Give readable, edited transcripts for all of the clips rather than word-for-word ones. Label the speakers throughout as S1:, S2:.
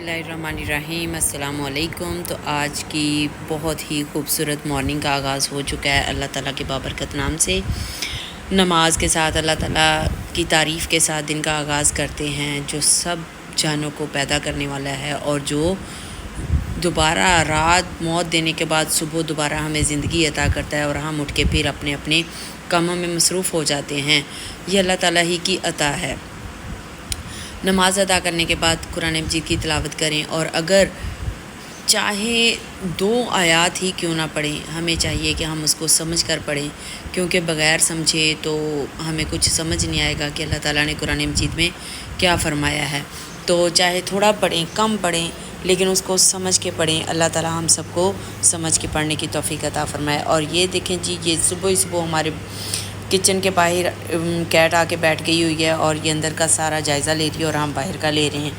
S1: बिस्मिल्लाहिर्रहमानिर्रहीम अस्सलाम वालेकुम। तो आज की बहुत ही खूबसूरत मॉर्निंग का आगाज़ हो चुका है अल्लाह ताला के बाबरकत नाम से। नमाज के साथ अल्लाह ताला की तारीफ़ के साथ दिन का आगाज़ करते हैं, जो सब जानों को पैदा करने वाला है और जो दोबारा रात मौत देने के बाद सुबह दोबारा हमें ज़िंदगी अता करता है और हम उठ के फिर अपने अपने कामों में मसरूफ़ हो जाते हैं। ये अल्लाह ताला ही की अता है। नमाज अदा करने के बाद कुरान मजीद की तिलावत करें, और अगर चाहे 2 आयात ही क्यों ना पढ़ें, हमें चाहिए कि हम उसको समझ कर पढ़ें, क्योंकि बग़ैर समझे तो हमें कुछ समझ नहीं आएगा कि अल्लाह ताला ने कुरान मजीद में क्या फ़रमाया है। तो चाहे थोड़ा पढ़ें, कम पढ़ें, लेकिन उसको समझ के पढ़ें। अल्लाह ताला हम सबको समझ के पढ़ने की तौफ़ीक अता फ़रमाए। और ये देखें जी, ये सुबह ही सुबह हमारे किचन के बाहर कैट आके बैठ गई हुई है और ये अंदर का सारा जायज़ा ले रही है और हम बाहर का ले रहे हैं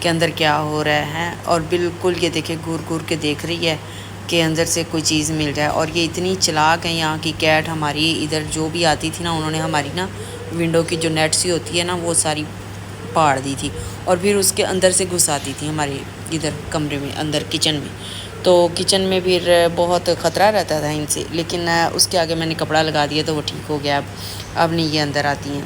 S1: कि अंदर क्या हो रहा है। और बिल्कुल ये देखिए घूर घूर के देख रही है कि अंदर से कोई चीज़ मिल जाए। और ये इतनी चालाक है यहाँ की कैट हमारी। इधर जो भी आती थी ना, उन्होंने हमारी ना विंडो की जो नेट सी होती है ना, वो सारी फाड़ दी थी और फिर उसके अंदर से घुस आती थी हमारे इधर कमरे में, अंदर किचन में। तो किचन में फिर बहुत ख़तरा रहता था इनसे, लेकिन उसके आगे मैंने कपड़ा लगा दिया तो वो ठीक हो गया। अब नहीं ये अंदर आती हैं।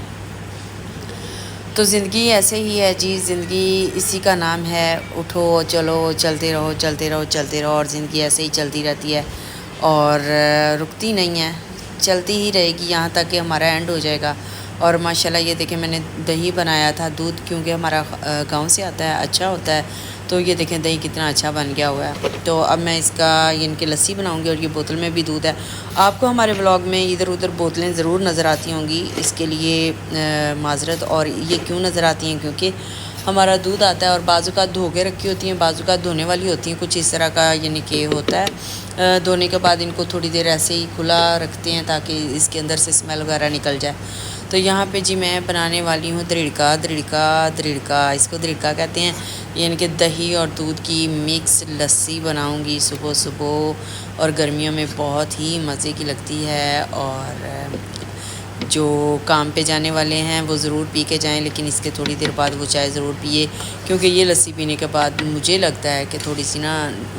S1: तो ज़िंदगी ऐसे ही है जी, ज़िंदगी इसी का नाम है, उठो चलो चलते रहो चलते रहो चलते रहो। और ज़िंदगी ऐसे ही चलती रहती है और रुकती नहीं है, चलती ही रहेगी यहाँ तक कि हमारा एंड हो जाएगा। और माशाल्लाह ये देखें, मैंने दही बनाया था, दूध क्योंकि हमारा गांव से आता है, अच्छा होता है। तो ये देखें दही कितना अच्छा बन गया हुआ है। तो अब मैं इसका इनकी लस्सी बनाऊंगी और ये बोतल में भी दूध है। आपको हमारे व्लॉग में इधर उधर बोतलें ज़रूर नज़र आती होंगी, इसके लिए माजरत। और ये क्यों नज़र आती हैं, क्योंकि हमारा दूध आता है और बाजू का धो के रखी होती हैं, बाजू का धोने वाली होती हैं, कुछ इस तरह का यानी कि होता है। धोने के बाद इनको थोड़ी देर ऐसे ही खुला रखते हैं ताकि इसके अंदर से स्मेल वगैरह निकल जाए। तो यहाँ पे जी मैं बनाने वाली हूँ दृढ़का दृढ़का दृढ़का, इसको दृढ़का कहते हैं। यानी कि दही और दूध की मिक्स लस्सी बनाऊँगी सुबह सुबह, और गर्मियों में बहुत ही मज़े की लगती है। और जो काम पे जाने वाले हैं वो ज़रूर पी के जाएं, लेकिन इसके थोड़ी देर बाद वो चाय ज़रूर पिए, क्योंकि ये लस्सी पीने के बाद मुझे लगता है कि थोड़ी सी ना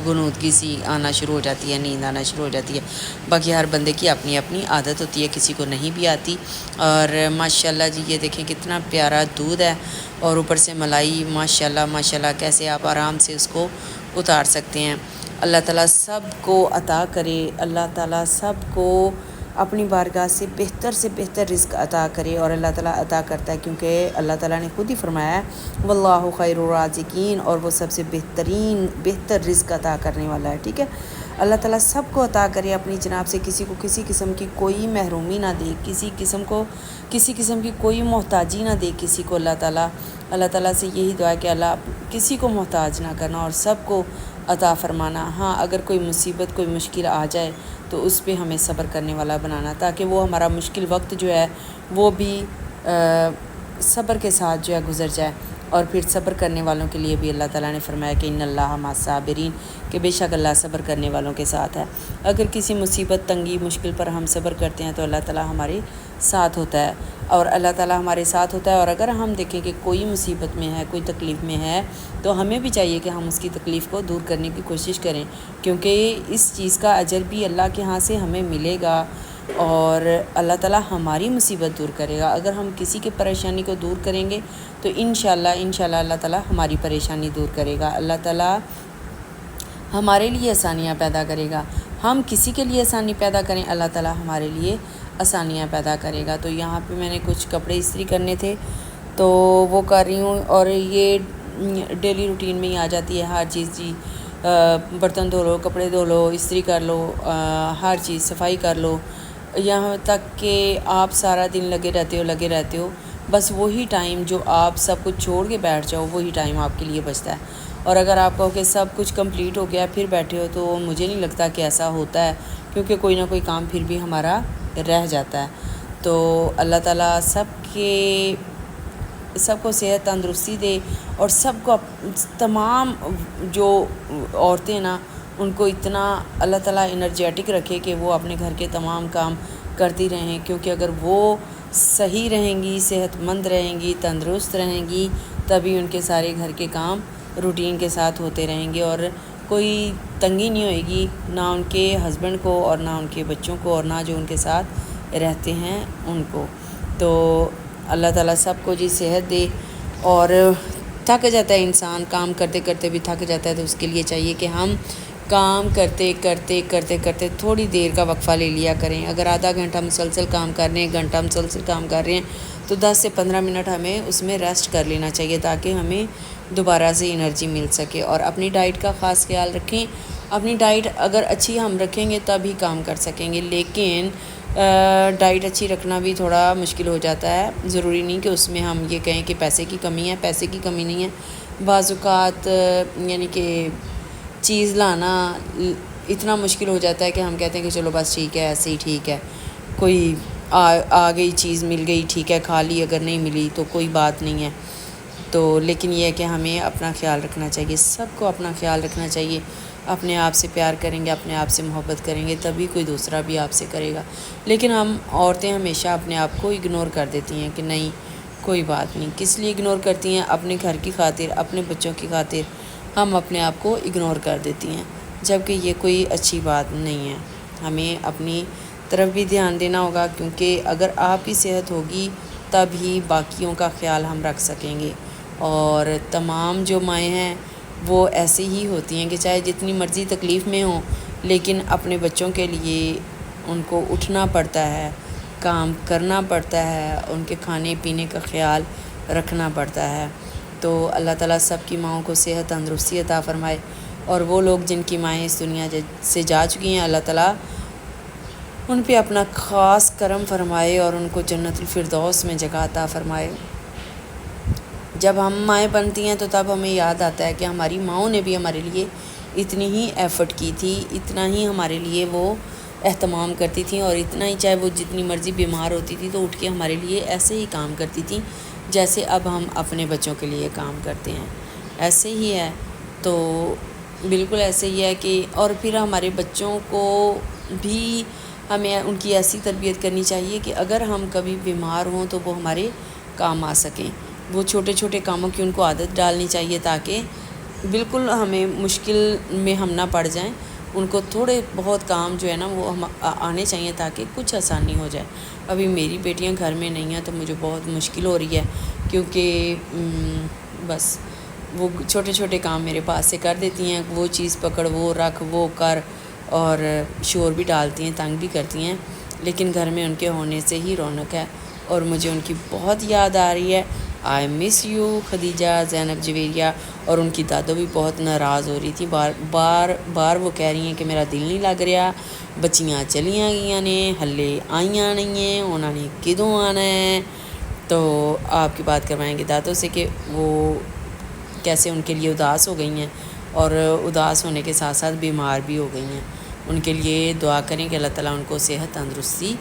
S1: गुनूदगी सी आना शुरू हो जाती है, नींद आना शुरू हो जाती है। बाकी हर बंदे की अपनी अपनी आदत होती है, किसी को नहीं भी आती। और माशाल्लाह जी ये देखें कितना प्यारा दूध है और ऊपर से मलाई, माशाल्लाह माशाल्लाह, कैसे आप आराम से उसको उतार सकते हैं। अल्लाह ताला सब को अता करे, अल्लाह ताला सब को अपनी बारगाह से बेहतर रिज़्क अता करे। और अल्लाह ताला अता करता है, क्योंकि अल्लाह ताला ने खुद ही फरमाया है वल्लाहु खैरुर राज़िकीन, और वो सबसे बेहतर रिज़्क अता करने वाला है। ठीक है, अल्लाह ताला सब को अता करे अपनी जनाब से, किसी को किसी किस्म की कोई महरूमी ना दे, किसी किस्म की कोई मोहताजी ना दे किसी को। अल्लाह ताला से यही दुआ है कि अल्लाह किसी को मोहताज ना करना और सब को अता फ़रमाना। हाँ, अगर कोई मुसीबत कोई मुश्किल आ जाए तो उस पे हमें सब्र करने वाला बनाना, ताकि वो हमारा मुश्किल वक्त जो है वो भी सब्र के साथ जो है गुज़र जाए। और फिर सब्र करने वालों के लिए भी अल्लाह ताला ने फरमाया कि इन्नल्लाह मअस-साबिरीन, कि बेशक अल्लाह सब्र करने वालों के साथ है। अगर किसी मुसीबत तंगी मुश्किल पर हम सब्र करते हैं तो अल्लाह ताला हमारे साथ होता है, और अल्लाह ताला हमारे साथ होता है। और अगर हम देखें कि कोई मुसीबत में है, कोई तकलीफ़ में है, तो हमें भी चाहिए कि हम उसकी तकलीफ़ को दूर करने की कोशिश करें, क्योंकि इस चीज़ का अजर भी अल्लाह के यहाँ से हमें मिलेगा और अल्लाह ताला हमारी मुसीबत दूर करेगा। अगर हम किसी की परेशानी को दूर करेंगे तो इंशाल्लाह अल्लाह ताला हमारी परेशानी दूर करेगा। अल्लाह ताला हमारे लिए आसानियाँ पैदा करेगा। हम किसी के लिए आसानी पैदा करें, अल्लाह ताला हमारे लिए आसानियाँ पैदा करेगा। तो यहाँ पे मैंने कुछ कपड़े इस्त्री करने थे तो वो कर रही हूँ, और ये डेली रूटीन में ही आ जाती है हर चीज़ जी। बर्तन धो लो, कपड़े धो लो, इस्त्री कर लो, हर चीज़ सफाई कर लो, यहाँ तक कि आप सारा दिन लगे रहते हो। बस वही टाइम जो आप सब कुछ छोड़ के बैठ जाओ, वही टाइम आपके लिए बचता है। और अगर आप कहो कि सब कुछ कंप्लीट हो गया फिर बैठे हो, तो मुझे नहीं लगता कि ऐसा होता है, क्योंकि कोई ना कोई काम फिर भी हमारा रह जाता है। तो अल्लाह ताला सबको सेहत तंदुरुस्ती दे, और सबको तमाम जो औरतें ना उनको इतना अल्लाह ताला एनर्जेटिक रखे कि वो अपने घर के तमाम काम करती रहें, क्योंकि अगर वो सही रहेंगी, सेहतमंद रहेंगी, तंदुरुस्त रहेंगी, तभी उनके सारे घर के काम روٹین کے ساتھ ہوتے رہیں گے اور کوئی تنگی نہیں ہوئے گی، نہ ان کے ہسبینڈ کو اور نہ ان کے بچوں کو اور نہ جو ان کے ساتھ رہتے ہیں ان کو۔ تو اللہ تعالیٰ سب کو جی صحت دے۔ اور تھک جاتا ہے انسان، کام کرتے کرتے بھی تھک جاتا ہے، تو اس کے لیے چاہیے کہ ہم کام کرتے کرتے کرتے کرتے تھوڑی دیر کا وقفہ لے لیا کریں۔ اگر آدھا گھنٹہ مسلسل کام کر رہے ہیں، گھنٹہ مسلسل کام کر رہے ہیں، تو 10 سے 15 منٹ ہمیں اس میں ریسٹ کر لینا چاہیے تاکہ ہمیں دوبارہ سے انرجی مل سکے۔ اور اپنی ڈائٹ کا خاص خیال رکھیں۔ اپنی ڈائٹ اگر اچھی ہم رکھیں گے تب ہی کام کر سکیں گے، لیکن ڈائٹ اچھی رکھنا بھی تھوڑا مشکل ہو جاتا ہے۔ ضروری نہیں کہ اس میں ہم یہ کہیں کہ پیسے کی کمی ہے، پیسے کی کمی نہیں ہے۔ بعض اوقات یعنی کہ چیز لانا اتنا مشکل ہو جاتا ہے کہ ہم کہتے ہیں کہ چلو بس ٹھیک ہے، ایسے ہی ٹھیک ہے، کوئی آ گئی چیز مل گئی ٹھیک ہے، کھا لی، اگر نہیں ملی تو کوئی بات نہیں ہے۔ تو لیکن یہ ہے کہ ہمیں اپنا خیال رکھنا چاہیے، سب کو اپنا خیال رکھنا چاہیے۔ اپنے آپ سے پیار کریں گے، اپنے آپ سے محبت کریں گے، تبھی کوئی دوسرا بھی آپ سے کرے گا۔ لیکن ہم عورتیں ہمیشہ اپنے آپ کو اگنور کر دیتی ہیں کہ نہیں کوئی بات نہیں۔ کس لیے اگنور کرتی ہیں؟ اپنے گھر کی خاطر، اپنے بچوں کی خاطر ہم اپنے آپ کو اگنور کر دیتی ہیں، جبکہ یہ کوئی اچھی بات نہیں ہے۔ ہمیں اپنی طرف بھی دھیان دینا ہوگا، کیونکہ اگر آپ کی صحت ہوگی تب ہی باقیوں کا خیال ہم رکھ سکیں گے۔ اور تمام جو مائیں ہیں وہ ایسے ہی ہوتی ہیں کہ چاہے جتنی مرضی تکلیف میں ہوں، لیکن اپنے بچوں کے لیے ان کو اٹھنا پڑتا ہے، کام کرنا پڑتا ہے، ان کے کھانے پینے کا خیال رکھنا پڑتا ہے۔ تو اللہ تعالیٰ سب کی ماؤں کو صحت تندرستی عطا فرمائے، اور وہ لوگ جن کی مائیں اس دنیا سے جا چکی ہیں، اللہ تعالیٰ ان پہ اپنا خاص کرم فرمائے اور ان کو جنت الفردوس میں جگہ عطا فرمائے۔ جب ہم مائیں بنتی ہیں تو تب ہمیں یاد آتا ہے کہ ہماری ماؤں نے بھی ہمارے لیے اتنی ہی ایفرٹ کی تھی، اتنا ہی ہمارے لیے وہ اہتمام کرتی تھیں، اور اتنا ہی چاہے وہ جتنی مرضی بیمار ہوتی تھی تو اٹھ کے ہمارے لیے ایسے ہی کام کرتی تھیں جیسے اب ہم اپنے بچوں کے لیے کام کرتے ہیں۔ ایسے ہی ہے، تو بالکل ایسے ہی ہے کہ اور پھر ہمارے بچوں کو بھی ہمیں ان کی ایسی تربیت کرنی چاہیے کہ اگر ہم کبھی بیمار ہوں تو وہ ہمارے کام آ سکیں۔ وہ چھوٹے چھوٹے کاموں کی ان کو عادت ڈالنی چاہیے تاکہ بالکل ہمیں مشکل میں ہم نہ پڑ جائیں۔ ان کو تھوڑے بہت کام جو ہے نا وہ ہم آنے چاہیے تاکہ کچھ آسانی ہو جائے۔ ابھی میری بیٹیاں گھر میں نہیں ہیں تو مجھے بہت مشکل ہو رہی ہے، کیونکہ بس وہ چھوٹے چھوٹے کام میرے پاس سے کر دیتی ہیں، وہ چیز پکڑ، وہ رکھ، وہ کر، اور شور بھی ڈالتی ہیں، تنگ بھی کرتی ہیں، لیکن گھر میں ان کے ہونے سے ہی رونق ہے، اور مجھے ان کی بہت یاد آ رہی ہے۔ آئی مس یو خدیجہ زینب جویریہ۔ اور ان کی دادو بھی بہت ناراض ہو رہی تھی، بار وہ کہہ رہی ہیں کہ میرا دل نہیں لگ رہا، بچیاں چلیاں گئیاں نے، ہلے آئیاں نہیں ہیں، انہوں نے کدوں آنا ہے۔ تو آپ کی بات کروائیں گے دادو سے کہ وہ کیسے ان کے لیے اداس ہو گئی ہیں، اور اداس ہونے کے ساتھ ساتھ بیمار بھی ہو گئی ہیں۔ ان کے لیے دعا کریں کہ اللہ تعالیٰ ان کو صحت تندرستی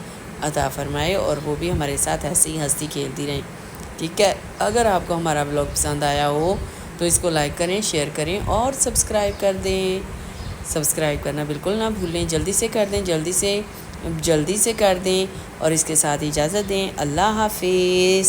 S1: عطا فرمائے، اور وہ بھی ہمارے ساتھ ایسے ہی ہنستی کھیلتی رہیں۔ ٹھیک ہے، اگر آپ کو ہمارا بلاگ پسند آیا ہو تو اس کو لائک کریں، شیئر کریں اور سبسکرائب کر دیں۔ سبسکرائب کرنا بالکل نہ بھولیں، جلدی سے کر دیں، جلدی سے کر دیں، اور اس کے ساتھ اجازت دیں۔ اللہ حافظ۔